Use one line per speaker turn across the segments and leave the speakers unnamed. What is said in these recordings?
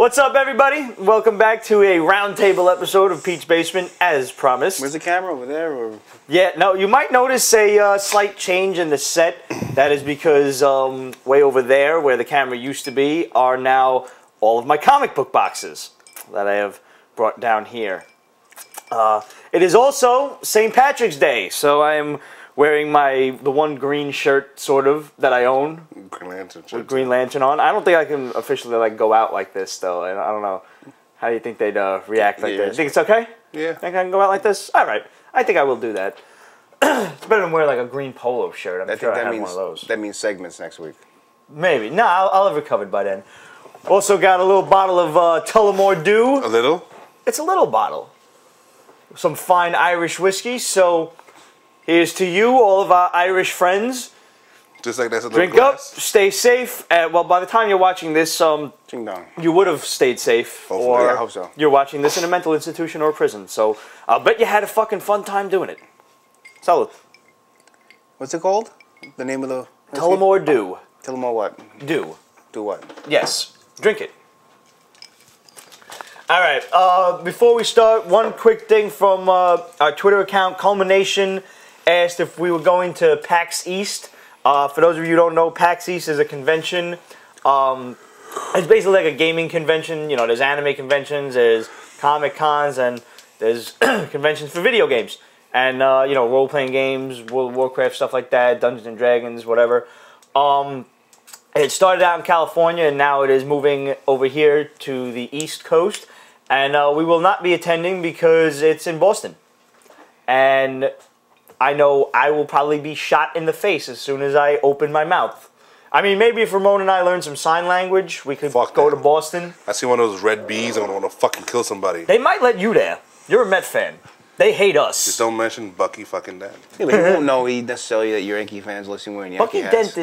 What's up, everybody? Welcome back to a roundtable episode of Pete's Basement, as promised.
Where's the camera? Over there? Or?
Yeah, no, you might notice a slight change in the set. That is because way over there, where the camera used to be, are now all of my comic book boxes that I have brought down here. It is also St. Patrick's Day, so I am wearing the one green shirt, sort of, that I own.
Green Lantern shirt.
With Green Lantern on. I don't think I can officially go out like this, though. I don't know. How do you think they'd react like that? You think it's okay?
Yeah.
Think I can go out like this? All right. I think I will do that. It's better than wearing a green polo shirt. I'm sure I have one of those.
That means segments next week.
Maybe. No, I'll have it covered by then. Also got a little bottle of Tullamore Dew.
A little?
It's a little bottle. Some fine Irish whiskey, so... Here's to you, all of our Irish friends.
Just like that's a little
Drink
glass.
up, stay safe. Well, by the time you're watching this,
Ding dong.
you would have stayed safe.
Hopefully.
Or
Yeah, I hope so.
You're watching this in a mental institution or a prison. So I'll bet you had a fucking fun time doing it. Salud.
What's it called? The name of the...
Tullamore Dew.
Tullamore what?
Dew.
Do what?
Yes. Drink it. All right. Before we start, one quick thing from our Twitter account, Culmination, asked if we were going to PAX East. For those of you who don't know, PAX East is a convention. It's basically like a gaming convention. You know, there's anime conventions, there's comic cons, and there's conventions for video games. And, you know, role-playing games, World of Warcraft, stuff like that, Dungeons and Dragons, whatever. It started out in California, and now it is moving over here to the East Coast. And we will not be attending because it's in Boston. And... I know I will probably be shot in the face as soon as I open my mouth. I mean, maybe if Ramon and I learn some sign language, we could go to Boston.
I see one of those red bees. I'm going to want to fucking kill somebody.
They might let you there. You're a Met fan. They hate us.
Just don't mention Bucky fucking Dent.
Yeah, but he won't know necessarily that you're Yankee fans listening wearing Yankee hats.
Bucky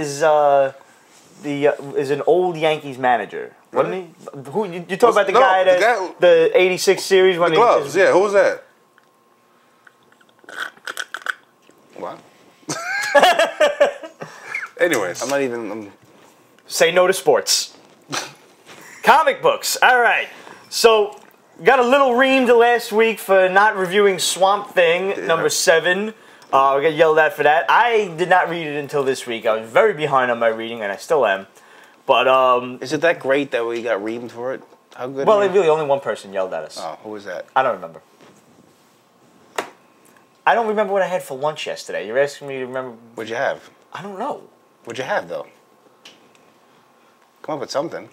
Dent is an old Yankees manager, wasn't he? Who you talk about the guy that the '86 series when
the gloves? Yeah, who was that?
What?
Anyways.
I'm not even...
Say no to sports. Comic books. All right. So, got a little reamed last week for not reviewing Swamp Thing, number 7. We got yelled at for that. I did not read it until this week. I was very behind on my reading, and I still am. But,
Is it that great that we got reamed for it? How good?
Well, really, only one person yelled at us.
Oh, who was that?
I don't remember. I don't remember what I had for lunch yesterday. You're asking me to remember...
What'd you have?
I don't know.
What'd you have, though? Come up with something.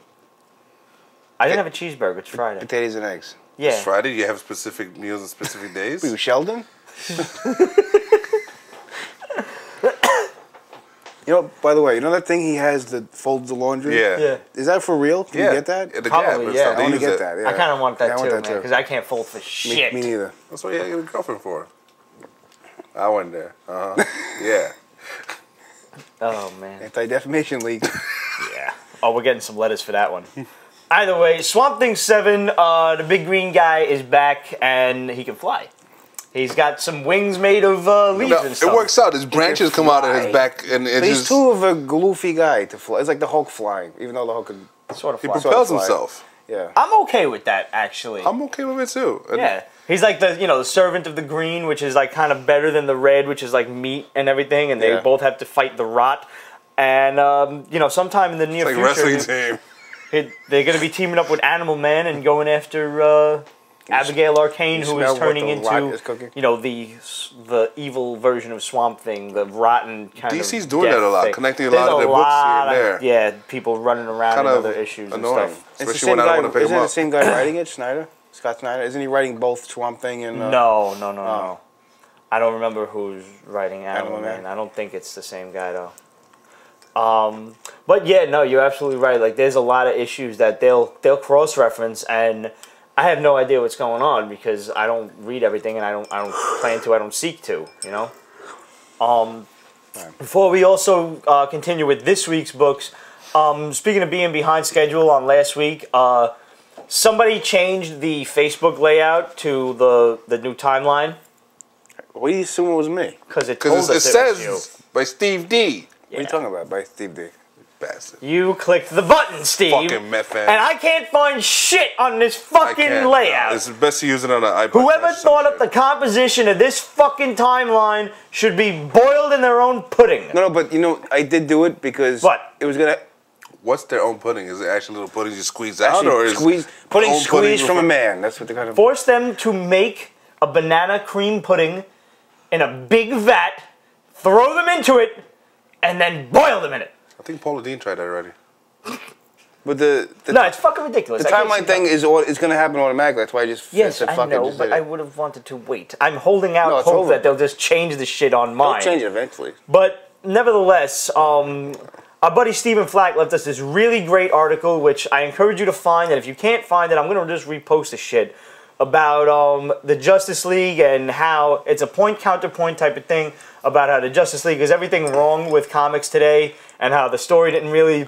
I didn't have a cheeseburger. It's Friday.
Potatoes and eggs.
Yeah.
It's Friday? You have specific meals on specific days?
Were you Sheldon? You know, by the way, you know that thing he has that folds the laundry?
Yeah.
Is that for real? Can you get that?
The
Probably,
Gap,
yeah.
I want to get that, yeah.
I kind of want that
I
too,
want
man,
that too.
because I can't fold for shit.
Me neither.
That's what you had a girlfriend for. I went there. Yeah.
Oh, man.
Anti-Defamation League.
Yeah. Oh, we're getting some letters for that one. Either way, Swamp Thing 7, the big green guy is back, and he can fly. He's got some wings made of leaves and stuff.
It works out. His branches come out of his back, and it
He's
just...
too of a goofy guy to fly. It's like the Hulk flying, even though the Hulk can
Sort of
He
fly.
propels himself.
Yeah.
I'm okay with that, actually.
I'm okay with it, too.
Yeah. He's like the servant of the green, which is like kind of better than the red, which is like meat and everything, and they both have to fight the rot. And sometime in the near future,
wrestling team.
They're going to be teaming up with Animal Man and going after Abigail Arcane, who is turning into the evil version of Swamp Thing, the rotten kind of.
DC's doing that a lot, connecting a lot of their books here and there.
Yeah, people running around and other issues
annoying.
and stuff.
Especially when I don't want to pick
Isn't
them
it
up.
the same guy writing it, Snyder? Scott Snyder? Isn't he writing both Swamp Thing and...
No. I don't remember who's writing Animal Man.
Man.
I don't think it's the same guy, though. But yeah, no, you're absolutely right. Like, there's a lot of issues that they'll cross-reference, and I have no idea what's going on because I don't read everything, and I don't plan to. I don't seek to. You know. Before we also continue with this week's books, speaking of being behind schedule on last week, somebody changed the Facebook layout to the new timeline.
What do you assume it was me?
Because it told us
it
it was you.
says by Steve D.
What are you talking about by Steve D?
Bastard.
You clicked the button, Steve.
Fucking meth fan.
And I can't find shit on this fucking layout.
It's best to use it on an iPod.
Whoever thought up the composition of this fucking timeline should be boiled in their own pudding.
No, but you know, I did do it because
What?
it was gonna.
What's their own pudding? Is it actually little pudding you squeeze out,
Actually,
or is
pudding
own
squeezed from a man? That's what they kind of.
Force them to make a banana cream pudding in a big vat, throw them into it, and then boil them in it.
I think Paula Dean tried that already.
But the
No, it's fucking ridiculous.
the
I can't
timeline
see
thing
that.
is going to happen automatically. That's why I just
Yes,
said
I
fuck it,
know,
just
but
did
I
it.
would have wanted to wait. I'm holding out
No, it's
hope
over.
that they'll just change the shit on mine.
They'll change it eventually.
But nevertheless, our buddy Stephen Flack left us this really great article, which I encourage you to find. And if you can't find it, I'm going to just repost the shit about the Justice League and how it's a point counterpoint type of thing about how the Justice League is everything wrong with comics today and how the story didn't really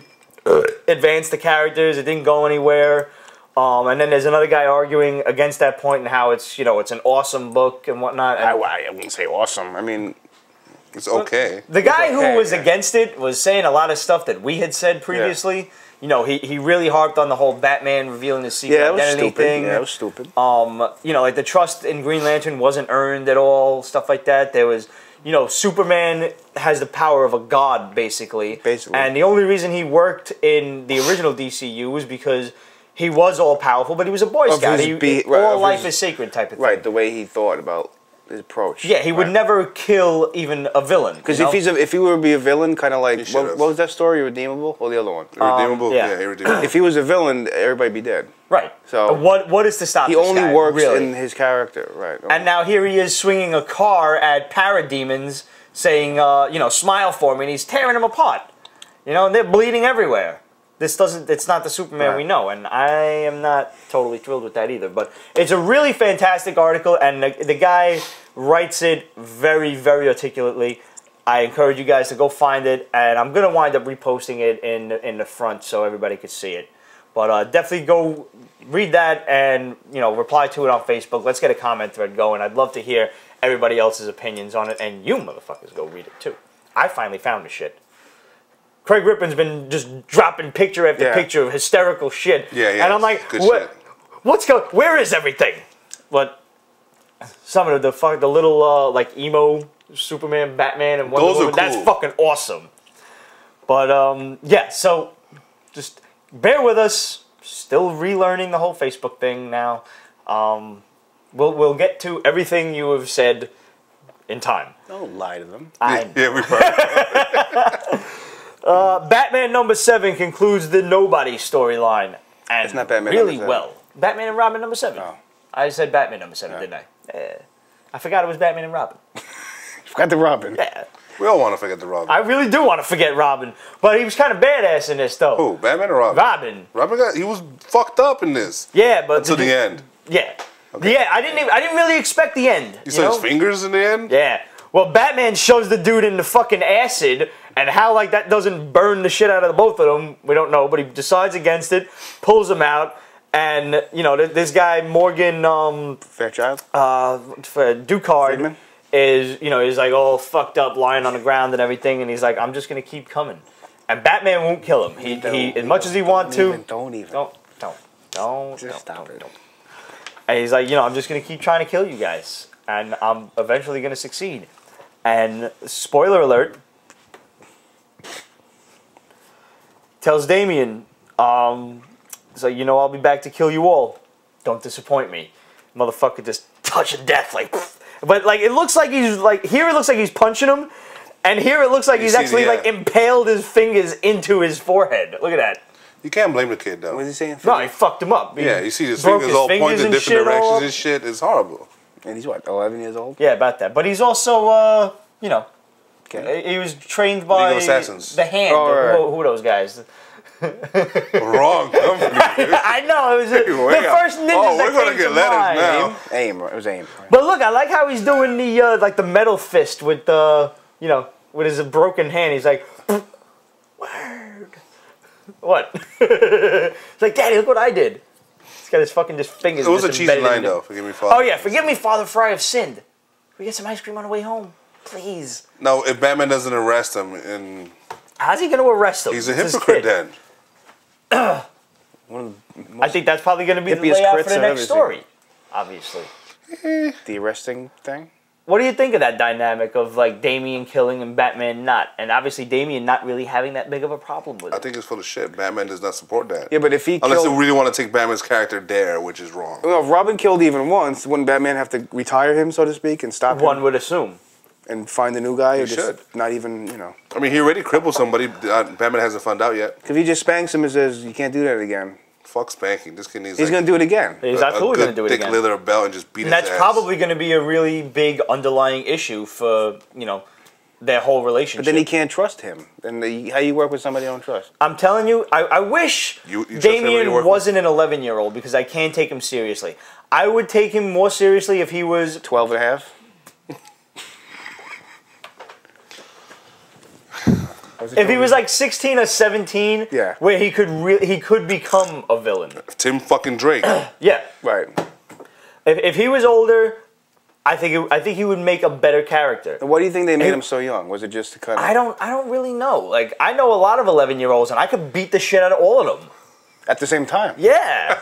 advance the characters. It didn't go anywhere. And then there's another guy arguing against that point and how it's, you know, it's an awesome book and whatnot. And
I wouldn't say awesome. I mean,
It's okay.
the guy
It's okay,
who was
yeah.
against it was saying a lot of stuff that we had said previously.
Yeah.
You know, he really harped on the whole Batman revealing his secret
yeah, it was
identity
stupid.
thing.
Yeah, it was stupid.
You know, like the trust in Green Lantern wasn't earned at all, stuff like that. There was, you know, Superman has the power of a god, basically.
Basically.
And the only reason he worked in the original DCU was because he was all-powerful, but he was a Boy Scout. All life is sacred type of thing.
Right, the way he thought about his approach.
Yeah, he would never kill even a villain.
Because
you know?
if he were to be a villain, kind of like
He
what
should've.
was that story? Irredeemable or the other one?
Irredeemable?
yeah.
Yeah, irredeemable.
If he was a villain, everybody'd be dead.
Right.
So-
what is to stop
He
this
only
guy,
works
really?
in his character, right?
And now here he is swinging a car at parademons, saying, you know, smile for me, and he's tearing them apart. You know, and they're bleeding everywhere. It's not the Superman we know, and I am not totally thrilled with that either. But it's a really fantastic article, and the guy writes it very, very articulately. I encourage you guys to go find it, and I'm going to wind up reposting it in the front so everybody could see it. But definitely go read that and, you know, reply to it on Facebook. Let's get a comment thread going. I'd love to hear everybody else's opinions on it, and you motherfuckers go read it too. I finally found the shit. Craig Rippon's been just dropping picture after picture of hysterical shit.
Yeah,
And I'm like,
good shit.
where is everything? But some of the little like emo Superman, Batman, and Wonder
Those are
Woman, that's
cool.
fucking awesome. But yeah, so just bear with us. Still relearning the whole Facebook thing now. We'll get to everything you have said in time.
Don't lie to them.
Yeah, we probably.
Batman #7 concludes the Nobody storyline, and
It's not Batman
really
#7.
well. Batman and Robin #7.
Oh.
I said Batman #7, didn't I? I forgot it was Batman and Robin.
Forgot the Robin.
Yeah,
We all want to forget the Robin.
I really do want to forget Robin, but he was kind of badass in this though.
Who? Batman or Robin?
Robin.
He was fucked up in this.
Yeah, but
Until the end.
Yeah, yeah. I didn't really expect the end.
You saw his fingers in the end?
Yeah. Well, Batman shoves the dude in the fucking acid, and how like that doesn't burn the shit out of the both of them, we don't know. But he decides against it, pulls him out, and you know this guy Morgan
Fairchild.
Ducard
Friedman?
is like all fucked up, lying on the ground and everything, and he's like, I'm just gonna keep coming, and Batman won't kill him. He as much as he want to.
Don't even.
Don't.
Just stop it.
And he's like, I'm just going to keep trying to kill you guys. And I'm eventually going to succeed. And, spoiler alert, tells Damian, so, I'll be back to kill you all. Don't disappoint me. Motherfucker just touching death, like, but, like, it looks like he's, like, here it looks like he's punching him. And here it looks like he's actually, like, impaled his fingers into his forehead. Look at that.
You can't blame the kid, though.
What is he saying?
No, he fucked him up.
Yeah, you see his
broke
fingers all pointed in
and
different
shit all
directions
up.
and shit. It's horrible.
And he's what, 11 years old?
Yeah, about that. But he's also,
Okay.
he was trained by
Legal Assassins.
the Hand.
Oh, right.
Who are those guys?
Wrong company.
I know, it was the first ninjas that
we're gonna
came
get
to
letters
mind.
now.
AIM. It was AIM. Right?
But look, I like how he's doing the like the metal fist with the with his broken hand. He's like, word. What? It's like, Daddy, look what I did. He's got his fucking just fingers.
It was a
just
cheesy
embedded
line,
into-
though. Forgive me, Father.
Oh yeah, forgive me, Father, for I have sinned. Can we get some ice cream on the way home, please?
No, if Batman doesn't arrest him, and
How's he going to arrest him?
He's a
It's his
hypocrite
kid.
then.
One of the
I think that's probably going to be the
hippiest
layout
crits
for the
I've
next
ever
story. Obviously.
the arresting thing.
What do you think of that dynamic of like Damian killing and Batman not? And obviously Damian not really having that big of a problem with
I
it.
think it's full of shit. Batman does not support that.
Yeah, but if he
Unless
killed,
they really want to take Batman's character there, which is wrong.
well, if Robin killed even once, wouldn't Batman have to retire him, so to speak, and stop
One
him
would assume.
and find a new guy? Or
He
just
should.
not even, you know.
I mean, he already crippled somebody. Batman hasn't found out yet.
If he just spanks him and says, you can't do that again,
Fuck spanking. This kid needs
he's
like,
going to do it again.
He's absolutely going to do it
thick
again.
leather belt and just beat
And
his
that's
ass.
probably going to be a really big underlying issue for, you know, their whole relationship.
But then he can't trust him. And how you work with somebody you don't trust?
I'm telling you, I wish
You trust everybody you
Damian
work
wasn't an 11-year-old because I can't take him seriously. I would take him more seriously if he was
12 and a half?
if he was like 16 or 17,
Yeah.
where he could become a villain.
Tim fucking Drake.
Yeah.
Right.
If he was older, I think he would make a better character.
And why do you think they made him so young? Was it just to kind of...
I don't really know. Like I know a lot of 11-year-olds and I could beat the shit out of all of them.
At the same time?
Yeah.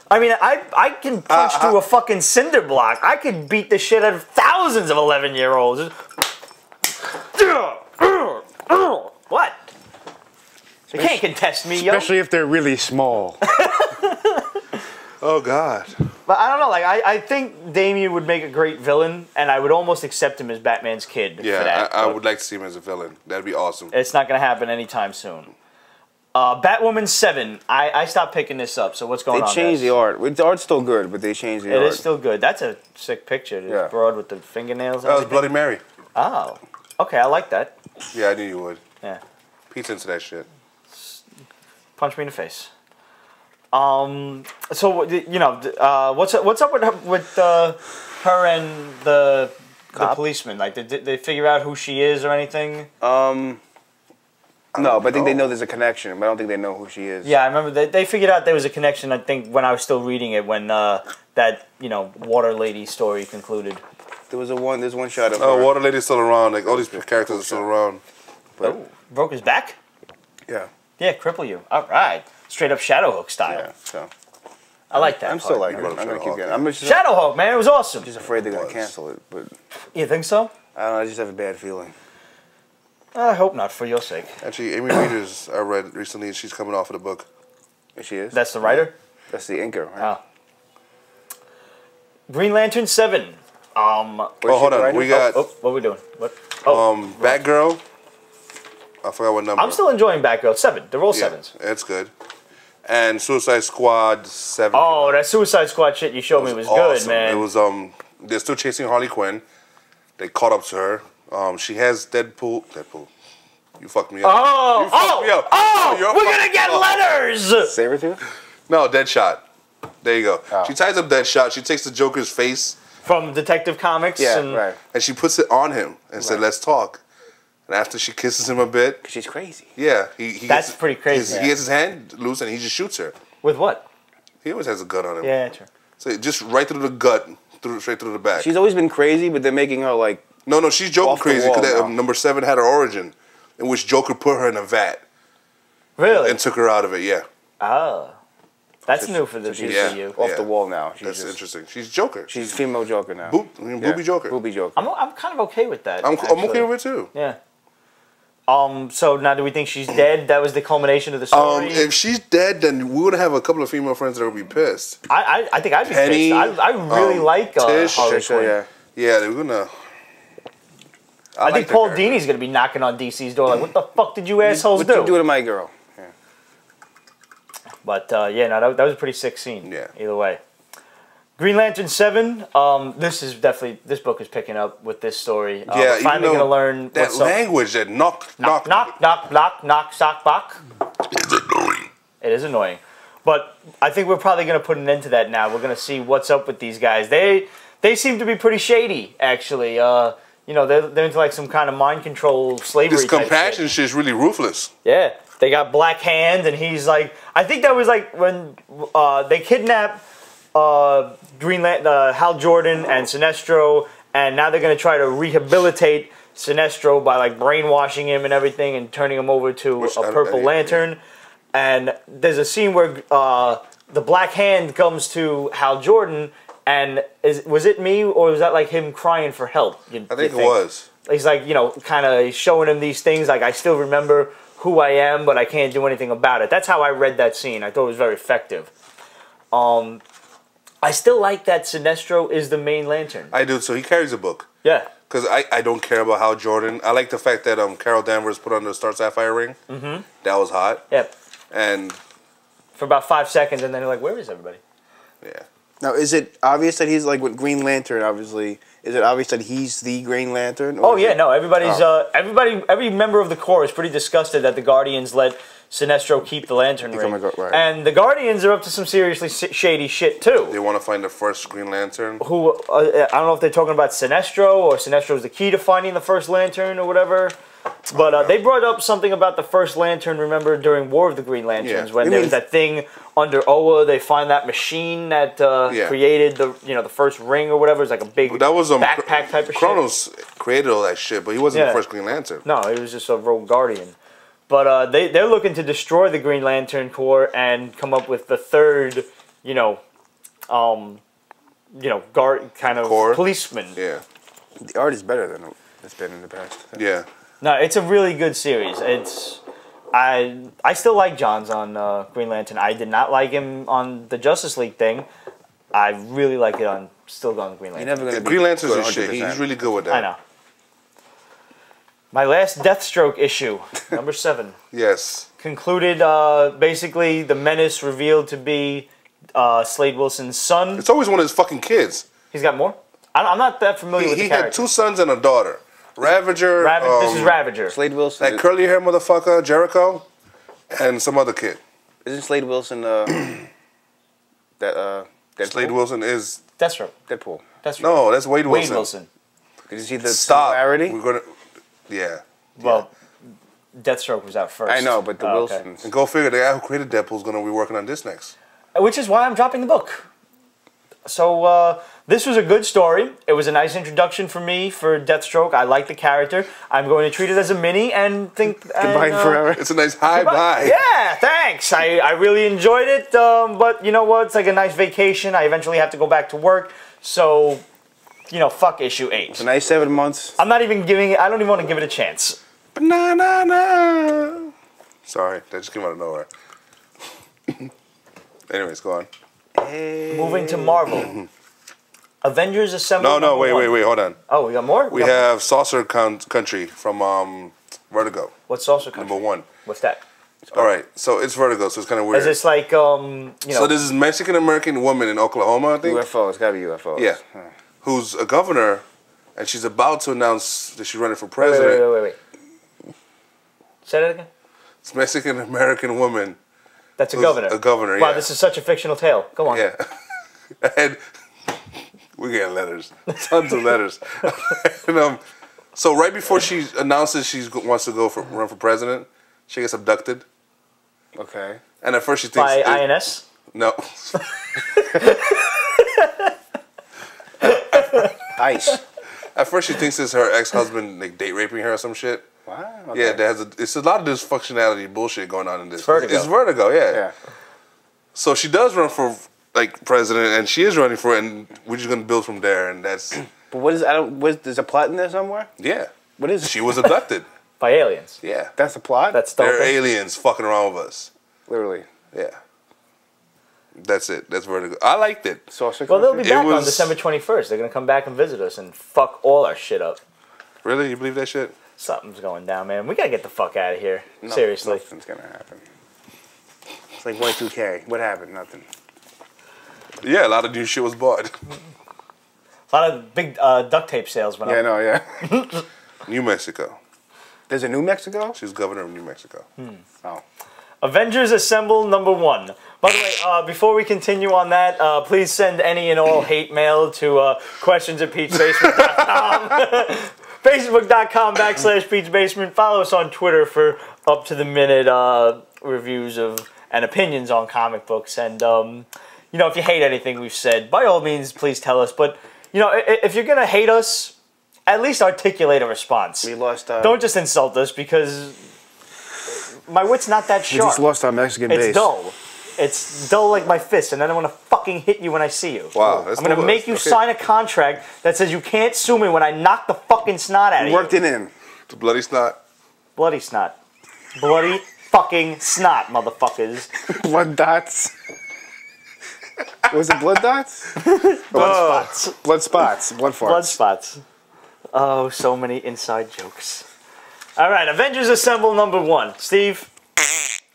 I mean, I can punch through a fucking cinder block. I could beat the shit out of thousands of 11-year-olds. What? You can't contest me, yo.
Especially if they're really small.
Oh, God.
But I don't know. Like I think Damian would make a great villain, and I would almost accept him as Batman's kid for
Yeah,
that.
I
but
would like to see him as a villain. That'd be awesome.
It's not going to happen anytime soon. Batwoman 7. I stopped picking this up. So what's going
They
on?
changed
guys?
the art. The art's still good, but they changed the
It
art.
is still good. That's a sick picture. This
Yeah.
broad with the fingernails. And
That was
everything.
Bloody Mary.
Oh, okay. I like that.
Yeah, I knew you would.
Yeah.
Pete's into that shit.
Punch me in the face. So you know, what's up with her and the policeman? Like, did they figure out who she is or anything?
No, but I think they know there's a connection, but I don't think they know who she is.
Yeah, I remember they figured out there was a connection. I think when I was still reading it, when that water lady story concluded.
There's one shot of
Oh,
her.
Water Lady's still around. Like, all these characters are still around.
Oh, broke his back.
Yeah.
Yeah, cripple you. All right, straight up Shadowhook style.
Yeah, so.
I like that.
I'm still
part.
like it. I'm going to keep
Shadowhawk,
getting
yeah.
I'm just
Shadowhook, man. It was awesome.
afraid they're going
Was.
to cancel it, but
You think so?
I don't know, I just have a bad feeling.
I hope not, for your sake.
Actually, Amy Reeders, I read recently, and she's coming off of the book.
If she is?
That's the writer.
That's the inker, right?
Oh. Green Lantern 7.
Where's
Oh,
she
hold on.
writing?
We got
What are we doing? What? Oh,
Batgirl. I forgot what number.
I'm still enjoying Batgirl. 7. They're all
Yeah,
7s.
it's good. And Suicide Squad 7.
Oh, that Suicide Squad shit you showed me was good,
awesome.
man.
It was they're still chasing Harley Quinn. They caught up to her. She has Deadpool. You fucked me up.
Oh,
You fucked me up. You're
we're
fucked
gonna get
up.
letters.
Sabretooth?
No, Deadshot. There you go.
Oh.
She ties up Deadshot. She takes the Joker's face
From Detective Comics.
Yeah,
and
right.
and she puts it on him and said,
Right.
"Let's talk." And after she kisses him a bit,
Because she's crazy.
yeah, he
That's
gets,
pretty crazy.
He gets his hand loose and he just shoots her.
With what?
He always has a gun on him.
Yeah, true.
So just right through the gut, straight through the back.
She's always been crazy, but they're making her like...
No, she's Joker
Off the
crazy
wall
because
now.
number 7 had her origin, in which Joker put her in a vat
Really?
and took her out of it. Yeah,
Oh. That's new for the
she's
DCU.
off
Yeah.
the wall now. She's
that's
just,
interesting. She's Joker.
She's female Joker now.
Booby Joker.
Booby Joker.
I'm kind of okay with that.
I'm
actually.
okay with it too.
Yeah. So now do we think she's dead? That was the culmination of the story?
If she's dead, then we would have a couple of female friends that would be pissed.
I think I'd be
Penny,
pissed. I really like
Tish,
Harley
Trisha,
Quinn.
yeah.
Yeah, they're gonna.
I
like
think
that
Paul
character.
Dini's going to be knocking on DC's door like, what the fuck did you assholes
What
do?
you do to my girl? Yeah.
But, yeah, no, that was a pretty sick scene.
Yeah.
Either way. Green Lantern 7, this book is picking up with this story.
Yeah,
we're
even
finally
though
going to learn
that
what's up.
language that knock,
Sock, bok. It is annoying. But I think we're probably going to put an end to that now. We're going to see what's up with these guys. They seem to be pretty shady, actually. They're into like some kind of mind control slavery
This
type
compassion
shit.
shit is really ruthless.
Yeah. They got Black Hand, and he's like... I think that was like when they kidnapped Hal Jordan and Sinestro, and now they're going to try to rehabilitate Sinestro by like brainwashing him and everything and turning him over to a Purple Lantern. And there's a scene where the Black Hand comes to Hal Jordan, and was it me or was that like him crying for help?
I think it was.
He's like, you know, kind of showing him these things like, I still remember who I am, but I can't do anything about it. That's how I read that scene. I thought it was very effective. I still like that Sinestro is the main Lantern.
I do, so he carries a book.
Yeah.
Because I don't care about Hal Jordan. I like the fact that Carol Danvers put on the Star Sapphire ring. Mm-hmm. That was hot.
Yep.
And
for about 5 seconds, and then they're like, where is everybody?
Yeah.
Now, is it obvious that he's like with Green Lantern, obviously? Is it obvious that he's the Green Lantern?
Oh, yeah, no. Everybody's, every member of the Corps is pretty disgusted that the Guardians let Sinestro keep the Lantern ring.
Right.
And the Guardians are up to some seriously shady shit, too.
They want to find the first Green Lantern.
Who, I don't know if they're talking about Sinestro, or Sinestro's the key to finding the first Lantern, or whatever. But they brought up something about the first Lantern, remember, during War of the Green Lanterns, when there was that thing under Oa, they find that machine that created the first ring or whatever. It's like a big backpack type of
Kronos created all that shit, but he wasn't the first Green Lantern.
No, he was just a rogue Guardian. But they're looking to destroy the Green Lantern Corps and come up with the third, guard kind of Corps. Policeman.
Yeah.
The art is better than it's been in the past.
Yeah.
No, it's a really good series. I still like Johns on Green Lantern. I did not like him on the Justice League thing. I really like it on Green Lantern.
Green Lantern's a shit. He's really good with that.
I know. My last Deathstroke issue, number 7.
Yes.
Concluded, basically, the Menace revealed to be Slade Wilson's son.
It's always one of his fucking kids.
He's got more? I'm not that familiar with the character.
He had 2 sons and a daughter. Ravager.
This is Ravager.
Slade Wilson.
That curly hair motherfucker, Jericho, and some other kid.
Isn't Slade Wilson Deadpool?
Slade Wilson is
Deathstroke.
Deadpool.
No, that's Wade Wilson.
Wade Wilson.
Did you see the similarity?
We're gonna. Yeah.
Well, Deathstroke was out first.
I know, but the Wilsons.
Okay. And go figure, the guy who created Deadpool is gonna be working on this next.
Which is why I'm dropping the book. So this was a good story. It was a nice introduction for me for Deathstroke. I like the character. I'm going to treat it as a mini and think
goodbye forever.
It's a nice bye.
Yeah, thanks. I really enjoyed it. But you know what? It's like a nice vacation. I eventually have to go back to work. So, fuck issue 8.
It's a nice 7 months.
I'm not even giving it. I don't even want to give it a chance.
Banana. Sorry, that just came out of nowhere. Anyways, go on.
Hey. Moving to Marvel. Avengers Assemble.
No, wait, hold on.
Oh, we got more?
We have Saucer Country from Vertigo.
What's Saucer Country?
Number 1.
What's that?
Alright, so it's Vertigo, so it's kind of weird.
Is this like, So
this is Mexican-American woman in Oklahoma, I think?
UFO, it's gotta be UFOs.
Yeah. Who's a governor, and she's about to announce that she's running for president.
Wait. Say that again?
It's Mexican-American woman.
That's a governor.
A governor,
Wow, this is such a fictional tale. Go on.
Yeah. And we're getting letters. Tons of letters. And, so right before she announces she wants to run for president, she gets abducted.
Okay.
And at first she thinks...
By INS?
No.
ICE.
At first she thinks it's her ex-husband like date raping her or some shit.
Wow. Okay.
Yeah, it's a lot of dysfunctionality bullshit going on in this.
It's
Vertigo, yeah. So she does run for president, and she is running for it, and we're just gonna build from there, and that's.
But what is? There's a plot in there somewhere.
Yeah.
What is it?
She was abducted.
By aliens.
Yeah.
That's the plot.
They're aliens fucking around with us.
Literally.
Yeah. That's it. That's Vertigo. I liked it.
Well, they'll be back on December 21st. They're gonna come back and visit us and fuck all our shit up.
Really? You believe that shit?
Something's going down, man. We gotta get the fuck out of here. Seriously.
Nothing's gonna happen. It's like Y2K. What happened? Nothing.
Yeah, a lot of new shit was bought.
A lot of big duct tape sales went up.
Yeah, no, yeah.
New Mexico.
There's a New Mexico?
She's governor of New Mexico.
Oh.
Avengers Assemble number 1. By the way, before we continue on that, please send any and all hate mail to questions@peachbasement.com. Facebook.com/peachbasement. Follow us on Twitter for up-to-the-minute reviews of and opinions on comic books. And, if you hate anything we've said, by all means, please tell us. But, if you're going to hate us at least articulate a response.
We lost.
Don't just insult us because my wit's not that
We
sharp.
just lost our Mexican base.
It's dull. It's dull like my fist, and then I want to fucking hit you when I see you.
Wow,
I'm gonna make you sign a contract that says you can't sue me when I knock the fucking snot out of you.
Worked it in.
The bloody snot.
Bloody snot. Bloody fucking snot, motherfuckers.
Blood dots. Was it blood dots?
Blood spots.
Blood spots. Blood farts.
Blood spots. Oh, so many inside jokes. All right, Avengers Assemble #1. Steve,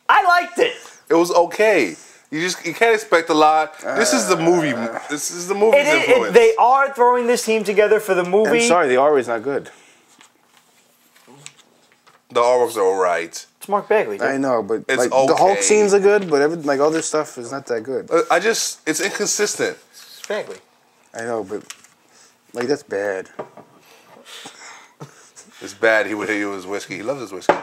I liked it.
It was okay. You can't expect a lot. This is the movie. This is the movie's influence.
They are throwing this team together for the movie.
I'm sorry, the R is not good.
The artworks are alright.
It's Mark Bagley. Dude.
I know, but
It's
like,
okay.
the Hulk scenes are good, but like other stuff is not that good.
It's inconsistent.
It's Bagley.
I know, but like that's bad.
It's bad. He would hit you with his whiskey. He loves his whiskey.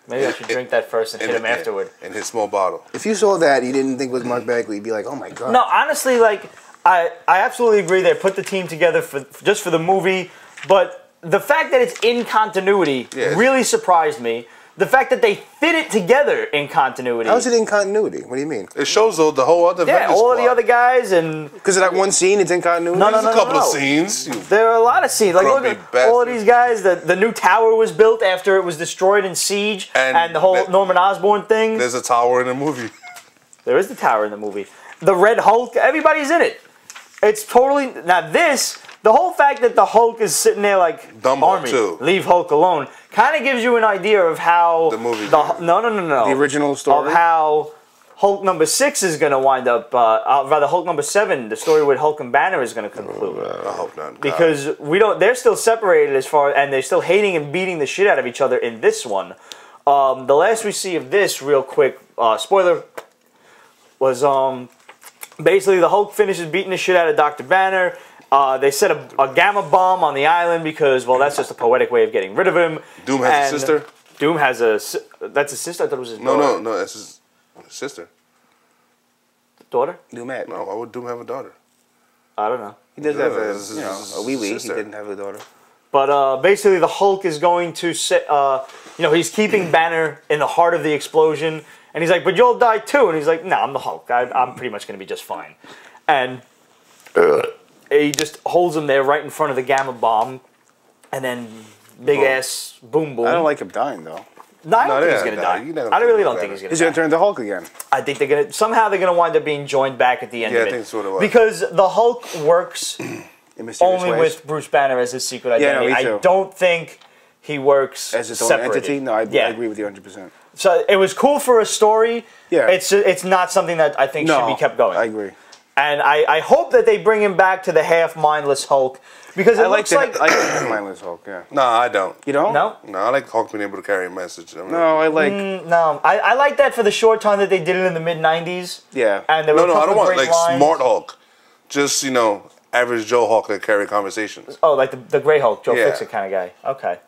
Maybe I should drink that first and hit him afterward.
In his small bottle.
If you saw that, you didn't think it was Mark Bagley, you'd be like, oh my god.
No, honestly, like I absolutely agree. They put the team together just for the movie, but the fact that it's in continuity really surprised me. The fact that they fit it together in continuity.
How is it in continuity? What do you mean?
It shows though the whole other Avengers
all of the
squad.
other guys and
Because of that one scene, it's in continuity?
No,
There's a couple of scenes.
There are a lot of scenes. Like look
Grumpy
at all of
bastard.
these guys. The new tower was built after it was destroyed in Siege, and the whole Norman Osborn thing.
There's a tower in the movie.
There is the tower in the movie. The Red Hulk. Everybody's in it. It's totally now this. The whole fact that the Hulk is sitting there like
Dumb
army,
Hulk, too.
leave Hulk alone, kind of gives you an idea of how
The movie.
No.
The original story?
Of how Hulk #6 is going to wind up. Rather, Hulk #7, the story with Hulk and Banner is going to conclude.
I hope not.
Because we don't. They're still separated and they're still hating and beating the shit out of each other in this one. The last we see of this, real quick, spoiler, was basically the Hulk finishes beating the shit out of Dr. Banner. They set a gamma bomb on the island because, well, that's just a poetic way of getting rid of him.
Doom has a sister?
Doom has that's his sister? I thought it was his daughter.
No, that's his sister.
Daughter?
Doom had.
No, why would Doom have a daughter?
I don't know.
He does have
a
a wee-wee. He
sister.
didn't have a daughter.
But basically, the Hulk is going to set. He's keeping Banner in the heart of the explosion, and he's like, "But you'll die too." And he's like, "No, I'm the Hulk. I'm pretty much going to be just fine." And he just holds him there right in front of the gamma bomb, and then big ass boom boom.
I don't like him dying, though.
No, I don't think he's going to die. I really don't think he's going to die.
He's going to turn to Hulk again.
I think they're going to somehow they're going to wind up being joined back at the end of it.
I think that's what it was.
Because the Hulk works
In mysterious
only
ways.
with Bruce Banner as his secret identity.
me too.
I don't think he works
As his own
separated.
entity? No, I agree with you 100%.
So it was cool for a story.
Yeah.
It's not something that I think should be kept going.
I agree.
And I hope that they bring him back to the half mindless Hulk because it looks like
I like mindless Hulk, yeah.
No, I don't.
You don't?
no.
No, I like Hulk being able to carry a message. I mean,
No, I like...
No, I like that for the short time that they did it in the mid-90s.
Yeah.
And there were
No,
a
I
couple
don't want
great
like
lines.
smart Hulk. Just, average Joe Hulk that carry conversations.
Oh, like the Grey Hulk, Joe
Yeah.
Fixit kind of guy. Okay.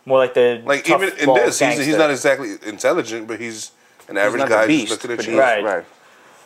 More like the
Like,
tough
even in
ball
this, he's
gangster.
not exactly intelligent, but he's an average
not
guy
the
just
beast,
looking at
but
you.
he's-
Right.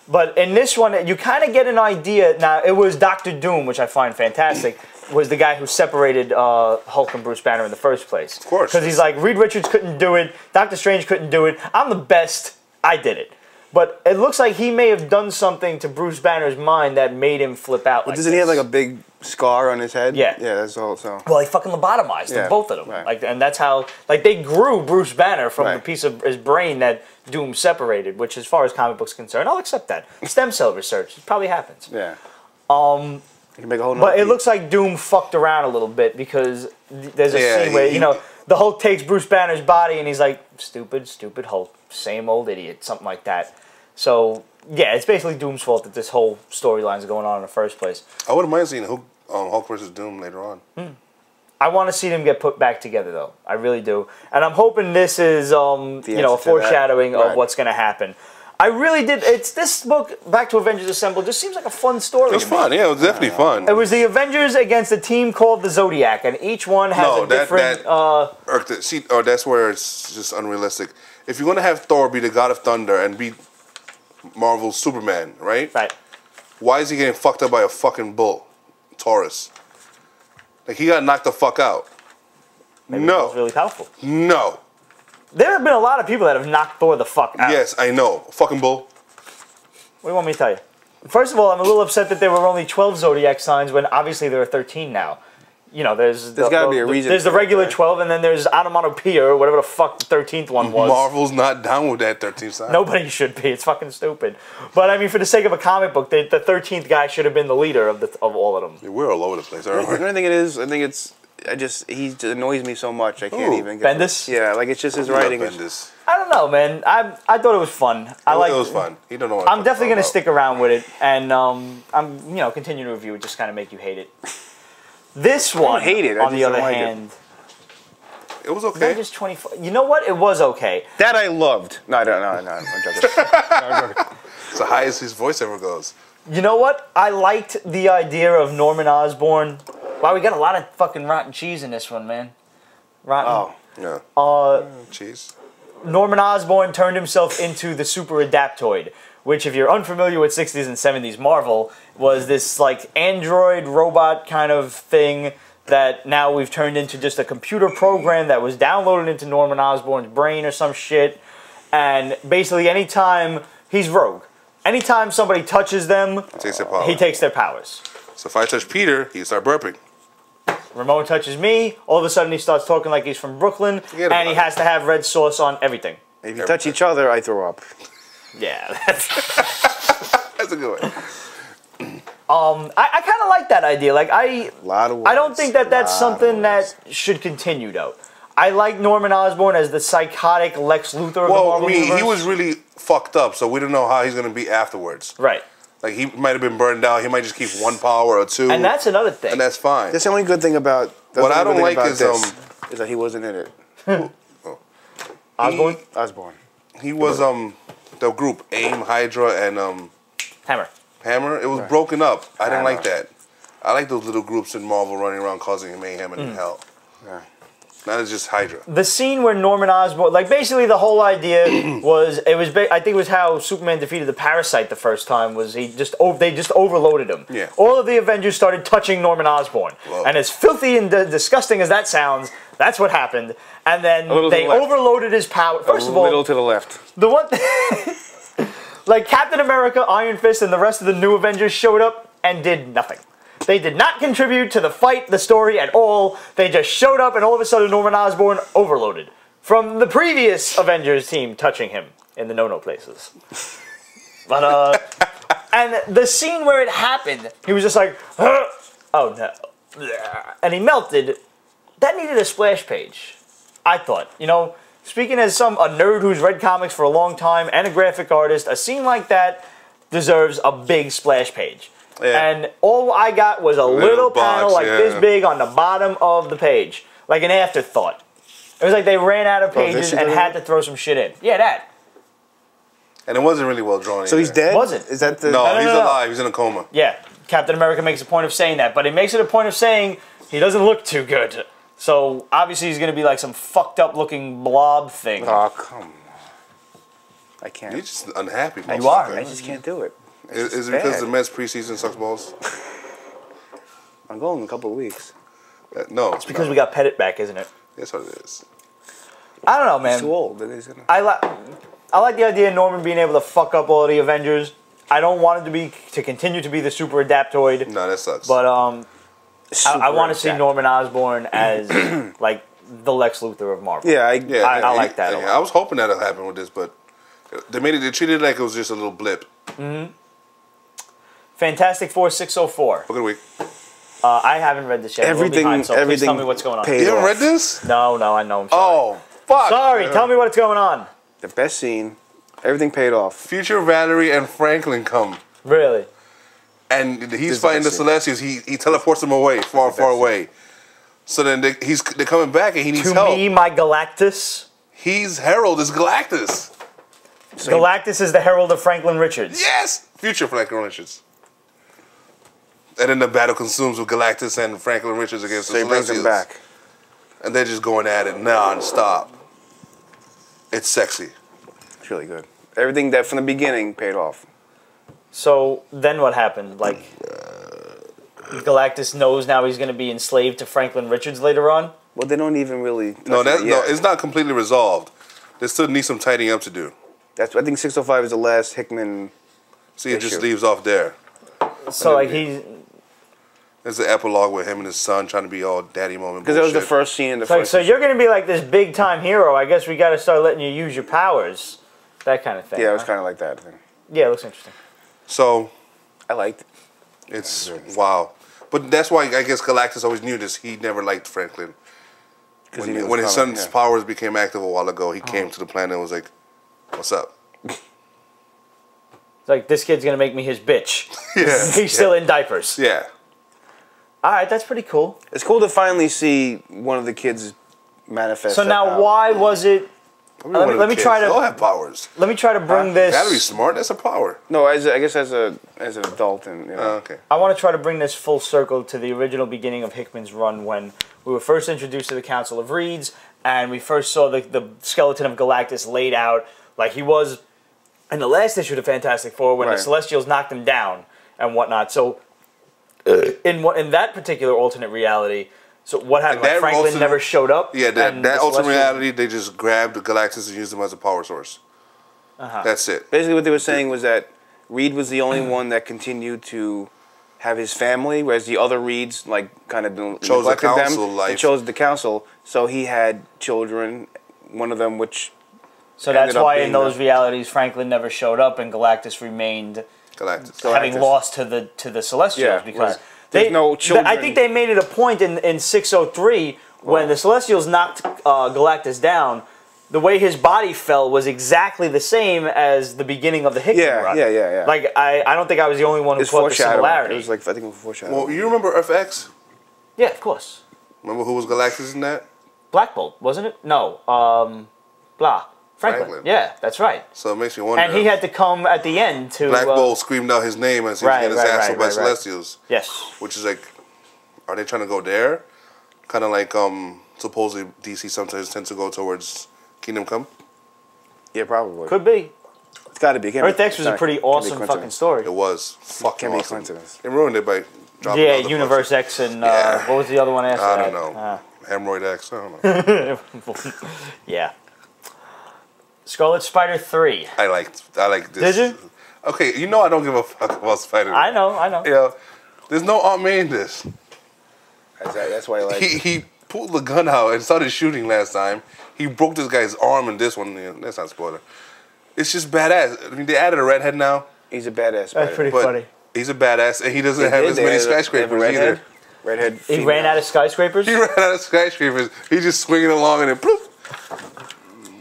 But in this one, you kind of get an idea. Now, it was Dr. Doom, which I find fantastic, was the guy who separated Hulk and Bruce Banner in the first place. Of
course.
Because he's like, Reed Richards couldn't do it, Doctor Strange couldn't do it, I'm the best, I did it. But it looks like he may have done something to Bruce Banner's mind that made him flip out
But
like
doesn't he have like a big scar on his head?
Yeah.
Yeah, that's all, so...
Well, he fucking lobotomized them,
Yeah,
both of them.
right.
And that's how, they grew Bruce Banner from the
Right.
piece of his brain that Doom separated, which as far as comic books are concerned, I'll accept that. Stem cell research, it probably happens.
Yeah. You can make a whole
But
nother
it
beat.
looks like Doom fucked around a little bit because there's a
Yeah,
scene where,
he-
the Hulk takes Bruce Banner's body and he's like, stupid Hulk, same old idiot, something like that. So, yeah, it's basically Doom's fault that this whole storyline's going on in the first place.
I wouldn't mind seeing Hulk versus Doom later on.
I want to see them get put back together, though. I really do. And I'm hoping this is, a
answer to that.
foreshadowing of
Right.
what's going to happen. I really did. This book, Back to Avengers Assemble, just seems like a fun story.
It was
to me.
fun. Yeah, it was definitely fun.
It was the Avengers against a team called the Zodiac, and each one has a different...
that's where it's just unrealistic. If you're going to have Thor be the god of thunder and be Marvel's Superman, right?
Right.
Why is he getting fucked up by a fucking bull? Taurus. Like, he got knocked the fuck out.
Maybe
No.
Thor's really powerful.
No.
There have been a lot of people that have knocked Thor the fuck out.
Yes, I know. Fucking bull.
What do you want me to tell you? First of all, I'm a little upset that there were only 12 zodiac signs when obviously there are 13 now. You know, there's
gotta be a reason
There's the
for it,
regular
right?
12, and then there's onomatopoeia or whatever the fuck the 13th one was.
Marvel's not down with that 13th sign.
Nobody should be. It's fucking stupid. But I mean, for the sake of a comic book, the 13th guy should have been the leader of all of them.
Yeah, we're all over the place,
You
aren't
know
we?
what I think it is? I think it's. He just annoys me so much. I can't
Who?
even. Get
Bendis?
Yeah, like it's just his
Love
writing.
Bendis.
I don't know, man. I thought it was fun.
It was fun. He don't know what
I'm definitely gonna
about.
stick around with it, and I'm continue to review it, just kind of make you hate it. This one,
hate it. I
on the
just
other
don't like it.
hand,
It was okay.
they're just 24. You know what? It was okay.
That I loved. No, I'm joking.
It's the highest his voice ever goes.
You know what? I liked the idea of Norman Osborn. Wow, we got a lot of fucking rotten cheese in this one, man. Rotten.
Yeah. Cheese.
Norman Osborn turned himself into the Super Adaptoid, which, if you're unfamiliar with 60s and 70s Marvel, was this like android robot kind of thing that now we've turned into just a computer program that was downloaded into Norman Osborn's brain or some shit. And basically, anytime he's rogue, anytime somebody touches them,
Takes their power.
he takes their powers.
So if I touch Peter, he start burping.
Ramon touches me, all of a sudden he starts talking like he's from Brooklyn,
Forget
and he
about
has to have red sauce on everything.
If you touch each other, I throw up.
Yeah, that's...
That's a good one.
I kind of like that idea. Like
A lot of words.
I don't think that that's something that should continue though. I like Norman Osborn as the psychotic Lex Luthor of the
Well,
Marvel
I mean,
Universe.
he was really fucked up, so we don't know how he's going to be afterwards.
Right.
Like, he might have been burned out. He might just keep one power or two.
And that's another thing.
And that's fine.
That's the only good thing about.
What I don't like is,
is that he wasn't in it.
Osborn?
Osborn.
He was, the group, AIM, Hydra, and,
Hammer.
Hammer. It was broken up. I didn't like that. I like those little groups in Marvel running around causing mayhem and hell.
Yeah.
Not as just Hydra.
The scene where Norman Osborn, like basically the whole idea was, I think it was how Superman defeated the Parasite the first time, was they just overloaded him.
Yeah.
All of the Avengers started touching Norman Osborn.
Whoa.
And as filthy and disgusting as that sounds, that's what happened. And then
little to
they
the left.
overloaded his power. First
A
of all,
little to the left.
the one like Captain America, Iron Fist, and the rest of the new Avengers showed up and did nothing. They did not contribute to the fight, the story at all. They just showed up and all of a sudden Norman Osborn overloaded. From the previous Avengers team touching him in the no-no places. But, and the scene where it happened, he was just like, oh no. And he melted. That needed a splash page, I thought. You know, speaking as a nerd who's read comics for a long time and a graphic artist, a scene like that deserves a big splash page.
Yeah.
And all I got was a little panel
box,
like
yeah.
this big on the bottom of the page. Like an afterthought. It was like they ran out of pages and had to throw some shit in. Yeah, that.
And it wasn't really well drawn
So he's
either.
dead?
Was it?
Is that the...
No,
No,
he's
no.
alive. He's in a coma.
Yeah, Captain America makes a point of saying that, but it makes it a point of saying he doesn't look too good. So obviously he's going to be like some fucked up looking blob thing.
Oh, come on. I can't.
He's just unhappy. most
You are,
of the
I
time.
just can't do it.
Is it because the Mets preseason sucks balls?
I'm going in a couple of weeks.
No. It's
Because we got Pettit back, isn't it?
That's what it is.
I don't know, man.
He's too old. But he's gonna...
I like the idea of Norman being able to fuck up all of the Avengers. I don't want him to continue to be the Super Adaptoid.
No, that sucks.
But I want to see Norman Osborn as like the Lex Luthor of Marvel.
Yeah,
I like that a lot.
I was hoping that'll happen with this, but they treated it like it was just a little blip.
Fantastic Four 604.
Look at the week.
I haven't read this yet.
Everything,
Please tell
everything
me what's going on.
paid
You haven't
off.
read this?
No, I know. I'm sorry.
Oh, fuck.
Sorry, tell me what's going on.
The best scene. Everything paid off.
Future Valerie and Franklin come.
Really?
And he's
is
fighting the
the best
Celestials. He teleports them away, far away. So then they're coming back and he needs
To
help.
me, my Galactus.
He's Herald is Galactus.
Galactus is the herald of Franklin Richards.
Yes! Future Franklin Richards. And then the battle consumes with Galactus and Franklin Richards against
So
the
he brings
Celestials.
him back.
And they're just going at it non-stop. It's sexy.
It's really good. Everything that from the beginning paid off.
So then what happened? Like, Galactus knows now he's going to be enslaved to Franklin Richards later on.
Well, they don't even really.
No, it's not completely resolved. They still need some tidying up to do.
I think 605 is the last Hickman.
See, it just leaves off there.
So like he's.
There's the epilogue with him and his son trying to be all daddy moment.
Because that was the first scene in the first.
So you're going to be like this big time hero. I guess we got to start letting you use your powers, that kind of thing.
Yeah, it was kind of like that thing.
Yeah, it looks interesting.
So,
I liked it.
It's wow, but that's why I guess Galactus always knew this. He never liked Franklin. When his son's powers became active a while ago, he came to the planet and was like, "What's up?"
It's like, this kid's gonna make me his bitch.
Yeah,
he's still in diapers.
Yeah.
All right, that's pretty cool.
It's cool to finally see one of the kids manifest.
So now, why was it? Let me try to.
They all have powers.
Let me try to bring this.
Gotta be smart. That's a power.
No, I guess as an adult, and
okay.
I want to try to bring this full circle to the original beginning of Hickman's run when we were first introduced to the Council of Reeds, and we first saw the skeleton of Galactus laid out like he was in the last issue of the Fantastic Four when the Celestials knocked him down and whatnot. So, in that particular alternate reality. So what happened? Like Franklin never showed up?
Yeah, that alternate reality, they just grabbed Galactus and used him as a power source. That's it.
Basically what they were saying was that Reed was the only one that continued to have his family, whereas the other Reeds, like, kind of
chose the council
them.
life.
They chose the council, so he had children, one of them which...
So that's why in those realities Franklin never showed up and Galactus remained...
Galactus.
Having lost to the Celestials because...
There's no children.
I think they made it a point in 603 when the Celestials knocked Galactus down. The way his body fell was exactly the same as the beginning of the Hickman run.
Yeah.
Like I don't think I was the only one who caught the similarity.
It was like I think it was foreshadowing.
Well, you remember Earth X?
Yeah, of course.
Remember who was Galactus in that?
Black Bolt, wasn't it? No. Franklin. Yeah, that's right.
So it makes me wonder.
And he had to come at the end to...
Black Bolt screamed out his name as he was getting his ass by Celestials.
Yes.
Which is like, are they trying to go there? Kind of like, supposedly DC sometimes tends to go towards Kingdom Come.
Yeah, probably.
Could be.
It's got to be.
Earth X was a pretty awesome fucking story.
It was fucking
awesome.
Coincidence. They ruined it by dropping
Universe X and what was the other one after that?
I don't know. Hemorrhoid X. I don't know.
Yeah. Scarlet Spider 3.
I like
Did
this.
you?
Okay, you know I don't give a fuck about Spider-Man.
I know.
You know, there's no Aunt May in this.
That's why I like it.
He pulled the gun out and started shooting last time. He broke this guy's arm in this one. Yeah, that's not a spoiler. It's just badass. I mean, they added a redhead now.
He's a badass Spider.
That's pretty funny.
He's a badass, and he doesn't have as many skyscrapers either.
Redhead.
He ran out of skyscrapers?
He ran out of skyscrapers. He's just swinging along and then ploop.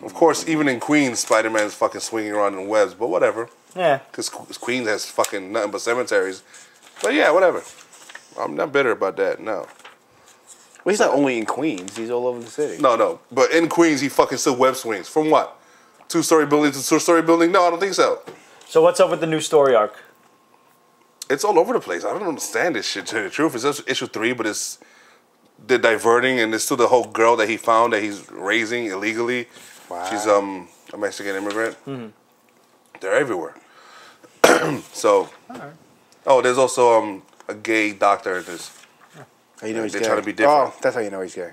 Of course, even in Queens, Spider-Man's fucking swinging around in webs, but whatever.
Yeah.
Because Queens has fucking nothing but cemeteries. But yeah, whatever. I'm not bitter about that, no.
Well, he's not only in Queens. He's all over the city.
No. But in Queens, he fucking still web swings. From what? 2-story building to 2-story building? No, I don't think so.
So what's up with the new story arc?
It's all over the place. I don't understand this shit, to tell you the truth. It's just issue 3, but they're diverting, and there's still the whole girl that he found that he's raising illegally. Wow. She's a Mexican immigrant. Mm-hmm. They're everywhere. So, oh, there's also a gay doctor in this.
How you know he's gay?
They're trying to be different.
Oh, that's how you know he's gay.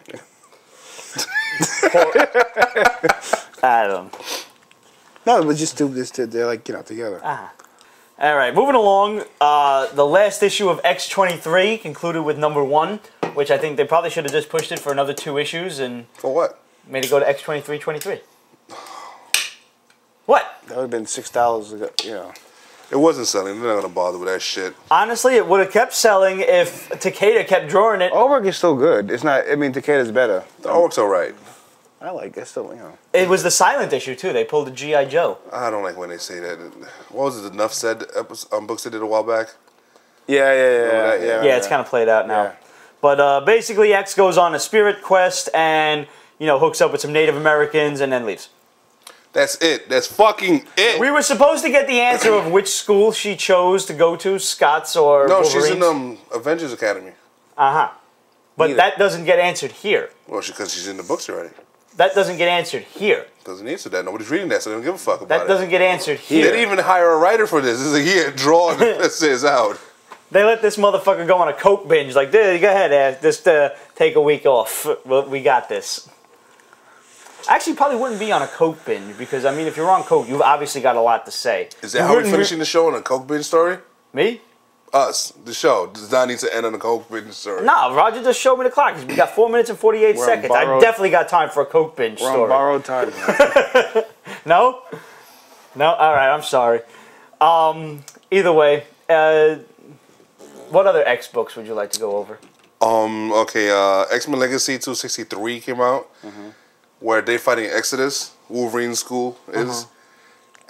Adam.
No, but just they're like, together.
All right, moving along. The last issue of X-23 concluded with number 1, which I think they probably should have just pushed it for another 2 issues and
for what?
Made it go to X-23-23. What?
That would have been $6.
It wasn't selling. They're not gonna bother with that shit.
Honestly, it would have kept selling if Takeda kept drawing it.
Artwork is still good. It's not. I mean, Takeda's better.
The artwork's alright.
I like it. Still,
It was the silent issue too. They pulled a G.I. Joe.
I don't like when they say that. What was it? The Nuff Said books they did a while back.
Yeah.
Yeah, it's kind of played out now. Yeah. But basically, X goes on a spirit quest and hooks up with some Native Americans and then leaves.
That's it. That's fucking it.
We were supposed to get the answer of which school she chose to go to, Scott's or
No,
Wolverine's.
she's in Avengers Academy.
But that doesn't get answered here.
Well, because she's in the books already.
That doesn't get answered here.
Doesn't answer that. Nobody's reading that, so they don't give a fuck about it.
That doesn't get answered here.
They didn't even hire a writer for this. This is a year draw that says out.
They let this motherfucker go on a coke binge. Like, dude, go ahead, Ash. Just take a week off. We got this. Actually, probably wouldn't be on a coke binge because, I mean, if you're on coke, you've obviously got a lot to say.
Is that how we're finishing the show on a coke binge story?
Me?
Us. The show does not need to end on a coke binge story.
No, Roger just showed me the clock. We got 4 minutes and 48 seconds. I definitely got time for a coke binge story.
We're on borrowed time.
No? No? All right, I'm sorry. Either way, what other X books would you like to go over?
Okay, X-Men Legacy 263 came out, where they're fighting Exodus, Wolverine's school is,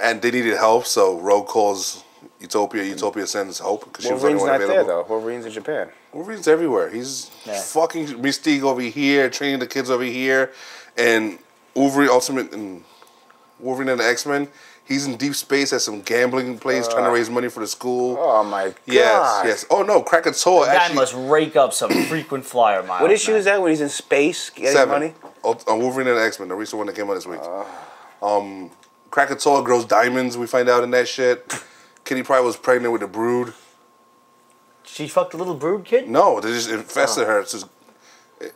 and they needed help, so Rogue calls Utopia. Utopia sends Hope because she was the only
Wolverine's
one
not
available.
there, though. Wolverine's in Japan.
Wolverine's everywhere. He's fucking Mystique over here, training the kids over here, and Wolverine Ultimate and Wolverine and the X-Men. He's in deep space at some gambling place trying to raise money for the school.
Oh my god.
Yes. Oh no, Krakatoa
That
actually.
must rake up some frequent flyer miles.
What issue is that when he's in space getting
7.
money?
Wolverine and the X-Men, the recent one that came out this week. Krakatoa grows diamonds, we find out in that shit. Kitty Pryde was pregnant with a brood.
She fucked a little brood kid?
No, they just infested her. It's just,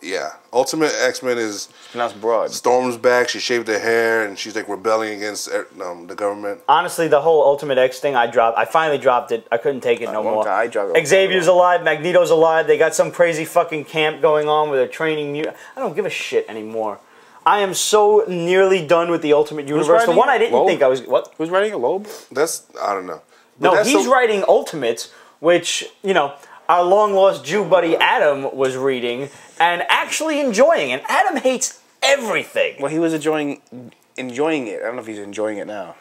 yeah. Ultimate X-Men is...
It's pronounced broad.
Storm's back, she shaved her hair, and she's like rebelling against the government.
Honestly, the whole Ultimate X thing, I finally dropped it. I couldn't take it no more.
I dropped it.
Xavier's alive, Magneto's alive, they got some crazy fucking camp going on where they're training I don't give a shit anymore. I am so nearly done with the Ultimate Universe. The one I didn't think I was... What?
Who's writing it, Loeb?
That's... I don't know. But
No, he's writing Ultimates, which, you know, our long-lost Jew buddy Adam was reading and actually enjoying. And Adam hates everything.
Well, he was enjoying it. I don't know if he's enjoying it now.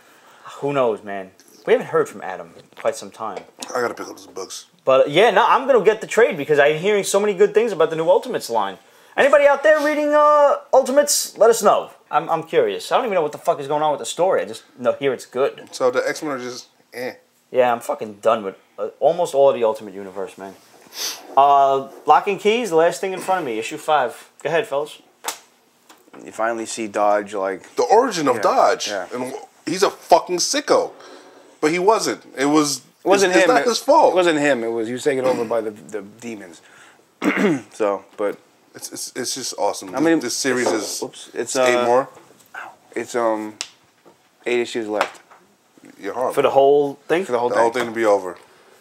Who knows, man? We haven't heard from Adam in quite some time.
I gotta pick up those books.
But, yeah, no, I'm going to get the trade because I'm hearing so many good things about the new Ultimates line. Anybody out there reading Ultimates? Let us know. I'm curious. I don't even know what the fuck is going on with the story. I just hear it's good.
So the X-Men are just,
Yeah, I'm fucking done with almost all of the Ultimate Universe, man. Lock and Keys, the last thing in front of me, issue 5. Go ahead, fellas.
You finally see Dodge, like...
The origin of Dodge.
Yeah.
And he's a fucking sicko. But he wasn't. It wasn't
him.
It's not his fault.
It wasn't him. He was taken over by the demons. So, but...
It's just awesome.
How many...
This series is...
Oops. It's
8 more.
It's 8 issues left.
You're horrible.
For the whole thing?
For the whole
The
thing.
whole thing to be over.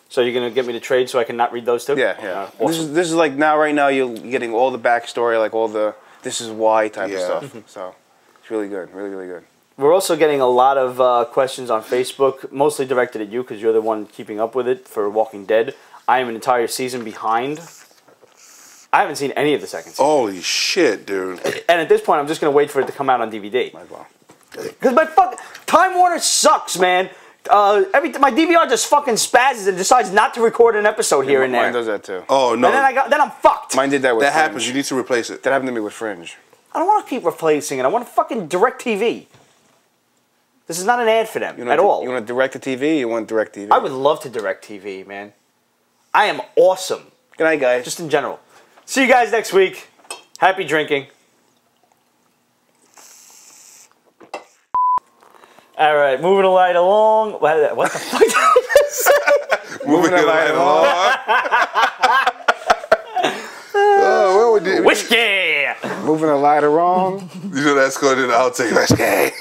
So you're going to get me to trade so I can not read those two?
Yeah.
Awesome.
This is like right now you're getting all the backstory, like all the this is why type of stuff. So it's really good, really good.
We're also getting a lot of questions on Facebook, mostly directed at you because you're the one keeping up with it for Walking Dead. I am an entire season behind. I haven't seen any of the second season.
Holy shit, dude.
And at this point, I'm just going to wait for it to come out on DVD.
Might as well.
Because my Time Warner sucks, man. My DVR just fucking spazzes and decides not to record an episode here and there.
Mine does that too.
Oh, no.
And then I'm fucked.
Mine did that with
That
Fringe.
happens. You need to replace it.
That happened to me with Fringe.
I don't want to keep replacing it. I want to fucking direct TV. This is not an ad for them at all.
You want to direct the TV? You want direct TV?
I would love to direct TV, man. I am awesome.
Good night, guys.
Just in general. See you guys next week. Happy drinking. All right, moving right along. What the fuck did I just say?
Moving right along.
Whiskey!
Moving a ladder wrong.
You know that's going to the outtake. That's gay.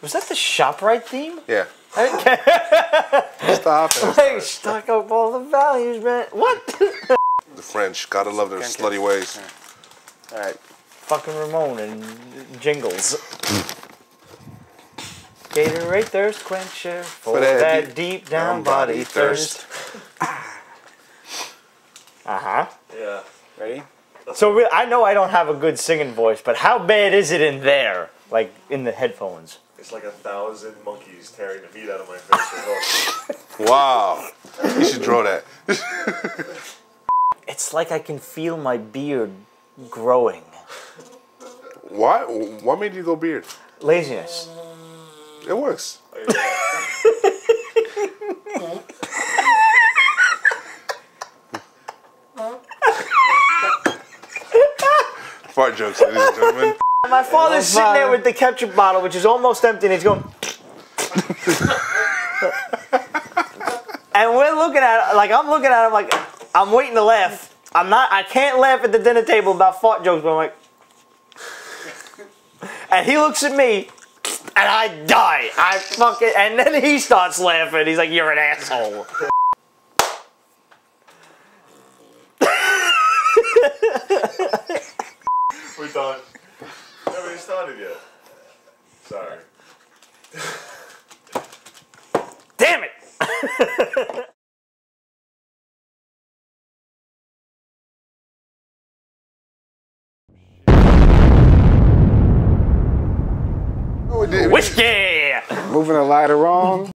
Was that the ShopRite theme?
Yeah.
Stop it.
Hey, stock up all the values, man. What?
The French. Gotta love their slutty ways.
All right.
Fucking Ramon and Jingles. Gatorade thirst quencher for that deep down body thirst. Uh-huh.
Yeah.
Ready?
So I know I don't have a good singing voice, but how bad is it in there? Like in the headphones?
It's like 1,000 monkeys tearing the meat out of my face.
Wow. You should draw that.
It's like I can feel my beard growing.
Why? What made you go beard?
Laziness.
It works. Fart jokes, ladies and gentlemen.
My father's sitting there with the ketchup bottle, which is almost empty, and he's going. And we're looking at it, like I'm looking at him, like I'm waiting to laugh. I can't laugh at the dinner table about fart jokes, but I'm like. And he looks at me, and I die. I fucking, and then he starts laughing. He's like, "You're an asshole."
We're done. Haven't even started yet. Sorry.
Damn it! Whiskey!
Moving a lighter wrong.